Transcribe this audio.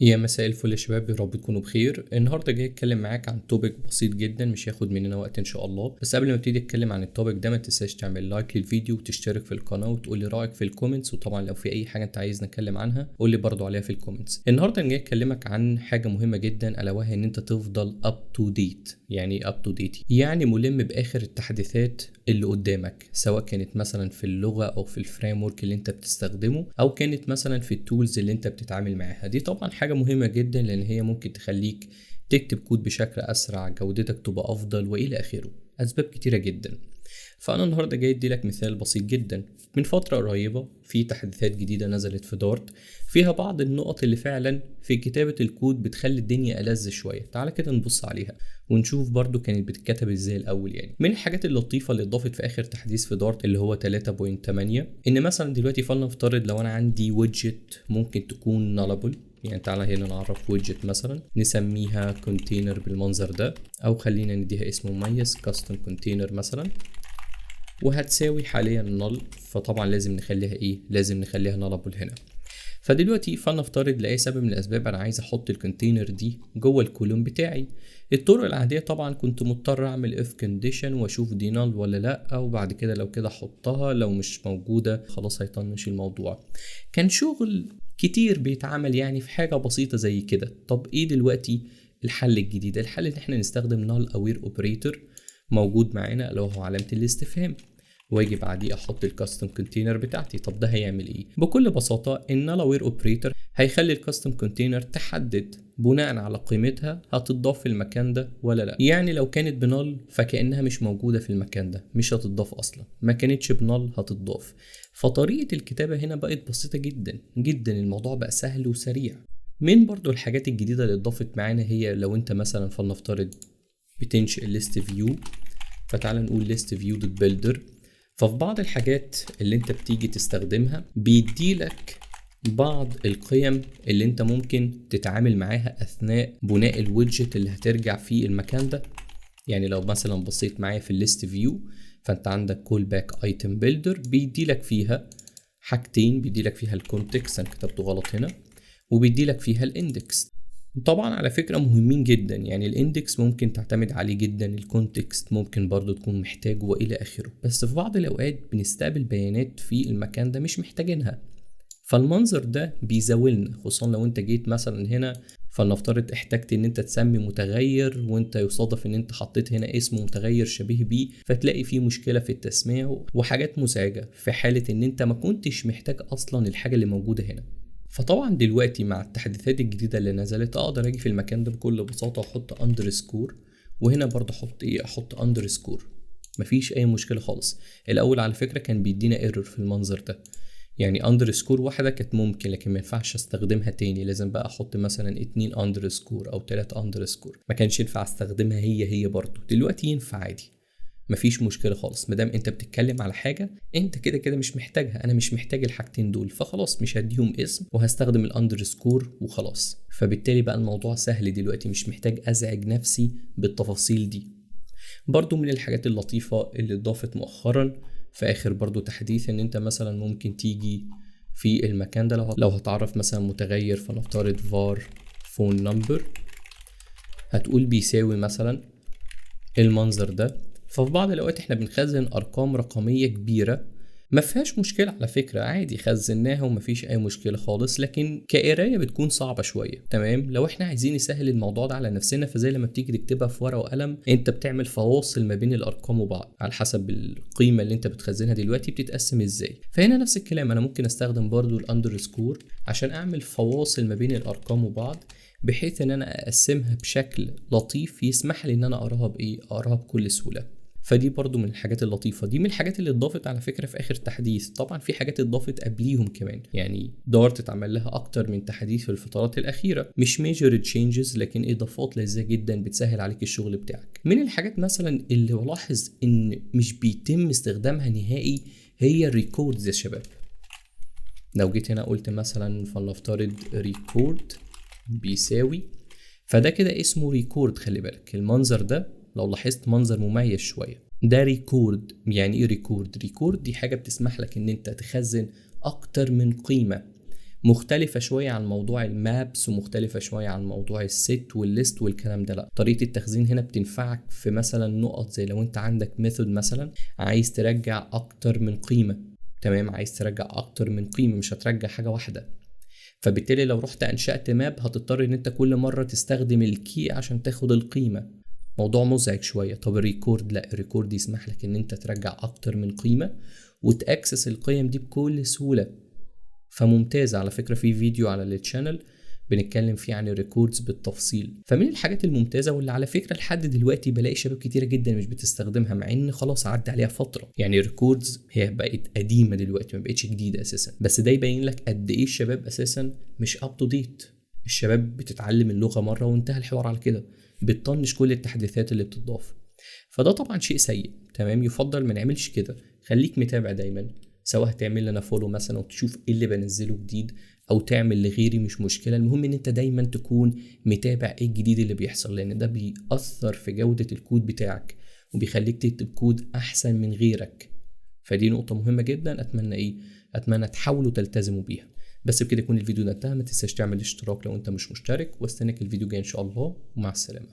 يا مساء الفل يا شباب، يا رب تكونوا بخير. النهارده جاي اتكلم معاك عن توبيك بسيط جدا، مش هياخد مننا وقت ان شاء الله. بس قبل ما ابتدي اتكلم عن التوبيك ده، ما تنساش تعمل لايك للفيديو وتشترك في القناه وتقول لي رايك في الكومنتس. وطبعا لو في اي حاجه انت عايز نتكلم عنها قول لي برضو عليها في الكومنتس. النهارده انا جاي اكلمك عن حاجه مهمه جدا، الا وهي ان انت تفضل اب تو ديت. يعني اب تو ديت يعني ملم باخر التحديثات اللي قدامك، سواء كانت مثلا في اللغه او في الفريم ورك اللي انت بتستخدمه، او كانت مثلا في التولز اللي انت بتتعامل معاها. دي طبعا حاجه مهمه جدا، لان هي ممكن تخليك تكتب كود بشكل اسرع، جودتك تبقى افضل والى اخره، اسباب كتيره جدا. فانا النهارده جاي ادي لك مثال بسيط جدا. من فتره قريبه في تحديثات جديده نزلت في دارت، فيها بعض النقط اللي فعلا في كتابه الكود بتخلي الدنيا ألذ شويه. تعال كده نبص عليها ونشوف برضو كانت بتتكتب ازاي الاول. يعني من الحاجات اللطيفه اللي اتضافت في اخر تحديث في دارت اللي هو 3.8، ان مثلا دلوقتي فلنفترض لو انا عندي ويدجت ممكن تكون nullable. يعني تعالى هنا نعرف ويدجت مثلا نسميها كونتينر بالمنظر ده، او خلينا نديها اسم مميز كاستم كونتينر مثلا، وهتساوي حاليا null. فطبعا لازم نخليها ايه؟ لازم نخليها nullable هنا. فدلوقتي فلنفترض لاي سبب من الاسباب انا عايز احط الكونتينر دي جوه الكولوم بتاعي. الطرق العاديه طبعا كنت مضطر اعمل اف كونديشن واشوف دي نال ولا لا، وبعد كده لو كده احطها، لو مش موجوده خلاص هيطنش الموضوع. كان شغل كتير بيتعمل يعني في حاجه بسيطه زي كده. طب ايه دلوقتي الحل الجديد؟ الحل ان احنا نستخدم نال اوير اوبريتور موجود معانا، اللي هو علامه الاستفهام، واجي بعديه احط الكاستم كونتينر بتاعتي. طب ده هيعمل ايه؟ بكل بساطه النال اوير اوبريتور هيخلي الكاستم كونتينر تحدد بناء على قيمتها هتضاف في المكان ده ولا لا. يعني لو كانت بنال فكانها مش موجوده في المكان ده، مش هتضاف اصلا. ما كانتش بنال هتضاف. فطريقه الكتابه هنا بقت بسيطه جدا جدا، الموضوع بقى سهل وسريع. من برضو الحاجات الجديده اللي اتضافت معانا، هي لو انت مثلا فلنفترض بتنشئ ليست فيو، فتعال نقول ليست فيو دوت بيلدر. ففي بعض الحاجات اللي انت بتيجي تستخدمها بيديلك بعض القيم اللي انت ممكن تتعامل معاها اثناء بناء الويدجت اللي هترجع في المكان ده. يعني لو مثلا بصيت معايا في الليست فيو، فانت عندك كول باك ايتم بيلدر بيديلك فيها حاجتين، بيديلك فيها الكونتكست، انا كتبته غلط هنا، وبيديلك فيها الاندكس. طبعا على فكرة مهمين جدا، يعني الاندكس ممكن تعتمد عليه جدا، الكونتكست ممكن برضو تكون محتاجه والى اخره. بس في بعض الاوقات بنستقبل بيانات في المكان ده مش محتاجينها، فالمنظر ده بيزاولنا. خصوصا لو انت جيت مثلا هنا فلنفترض احتجت ان انت تسمي متغير، وانت يصادف ان انت حطيت هنا اسم متغير شبيه بيه، فتلاقي فيه مشكلة في التسمية وحاجات مزعجة في حالة ان انت ما كنتش محتاج اصلا الحاجة اللي موجودة هنا. فطبعا دلوقتي مع التحديثات الجديدة اللي نزلت اقدر اجي في المكان ده بكل بساطة واحط اندرسكور، وهنا برضه احط ايه؟ احط اندرسكور، مفيش اي مشكلة خالص. الاول على فكرة كان بيدينا ايرور في المنظر ده، يعني اندرسكور واحدة كانت ممكن، لكن ما ينفعش استخدمها تاني، لازم بقى احط مثلا 2 اندرسكور او 3 اندرسكور. ما كانش ينفع استخدمها هي برضه. دلوقتي ينفع عادي، مفيش مشكله خالص. مادام انت بتتكلم على حاجه انت كده كده مش محتاجها، انا مش محتاج الحاجتين دول، فخلاص مش هديهم اسم وهستخدم الاندرسكور وخلاص. فبالتالي بقى الموضوع سهل دلوقتي، مش محتاج ازعج نفسي بالتفاصيل دي. برضو من الحاجات اللطيفه اللي اتضافت مؤخرا في اخر برضو تحديث، ان انت مثلا ممكن تيجي في المكان ده لو هتعرف مثلا متغير، فنفترض var phone number، هتقول بيساوي مثلا المنظر ده. ففي بعض الاوقات احنا بنخزن ارقام رقميه كبيره، ما فيهاش مشكله على فكره، عادي خزناها وما فيش اي مشكله خالص، لكن كقرايه بتكون صعبه شويه. تمام، لو احنا عايزين نسهل الموضوع ده على نفسنا، فزي لما بتيجي تكتبها في ورقه وقلم انت بتعمل فواصل ما بين الارقام وبعض على حسب القيمه اللي انت بتخزنها دلوقتي بتتقسم ازاي. فهنا نفس الكلام، انا ممكن استخدم برضو الاندرسكور عشان اعمل فواصل ما بين الارقام وبعض، بحيث ان انا اقسمها بشكل لطيف يسمح لي ان انا اقراها اقراها بكل سهوله. فدي برضو من الحاجات اللطيفة. دي من الحاجات اللي اتضافت على فكرة في آخر تحديث. طبعا في حاجات اتضافت قبليهم كمان، يعني دارت اتعمل لها أكتر من تحديث في الفترات الأخيرة، مش ميجر تشينجز لكن إضافات لذيذة جدا بتسهل عليك الشغل بتاعك. من الحاجات مثلا اللي بلاحظ إن مش بيتم استخدامها نهائي هي الريكوردز يا شباب. لو جيت هنا قلت مثلا فلنفترض ريكورد بيساوي، فده كده اسمه ريكورد. خلي بالك المنظر ده لو لاحظت منظر مميز شوية، ده ريكورد. يعني ايه ريكورد؟ ريكورد دي حاجة بتسمح لك ان انت تخزن اكتر من قيمة، مختلفة شوية عن موضوع المابس ومختلفة شوية عن موضوع الست والليست والكلام ده. لا، طريقة التخزين هنا بتنفعك في مثلا نقط زي لو انت عندك ميثود مثلا عايز ترجع اكتر من قيمة. تمام، عايز ترجع اكتر من قيمة، مش هترجع حاجة واحدة. فبالتالي لو رحت انشأت ماب هتضطر ان انت كل مرة تستخدم الكي عشان تاخد القيمة. موضوع مزعج شوية. طب الريكورد، لا، الريكورد يسمح لك ان انت ترجع اكتر من قيمة وتأكسس القيم دي بكل سهولة. فممتاز. على فكرة في فيديو على التشانل بنتكلم فيه عن الريكوردز بالتفصيل. فمن الحاجات الممتازة واللي على فكرة لحد دلوقتي بلاقي شباب كتيرة جدا مش بتستخدمها، مع ان خلاص عدى عليها فترة. يعني الريكوردز هي بقت قديمة دلوقتي، ما بقتش جديدة اساسا، بس ده يبين لك قد ايه الشباب اساسا مش اب تو ديت. الشباب بتتعلم اللغة مرة وانتهى الحوار على كده، بتطنش كل التحديثات اللي بتضاف. فده طبعا شيء سيء. تمام، يفضل ما نعملش كده. خليك متابع دايما، سواء هتعمل لنا فولو مثلا وتشوف ايه اللي بنزله جديد، او تعمل لغيري، مش مشكله. المهم ان انت دايما تكون متابع ايه الجديد اللي بيحصل، لان ده بيأثر في جوده الكود بتاعك وبيخليك تكتب كود احسن من غيرك. فدي نقطه مهمه جدا. اتمنى تحاولوا تلتزموا بيها. بس بكده يكون الفيديو ده انتهى. ما تنساش تعمل اشتراك لو انت مش مشترك، واستناك الفيديو جاي ان شاء الله، ومع السلامه.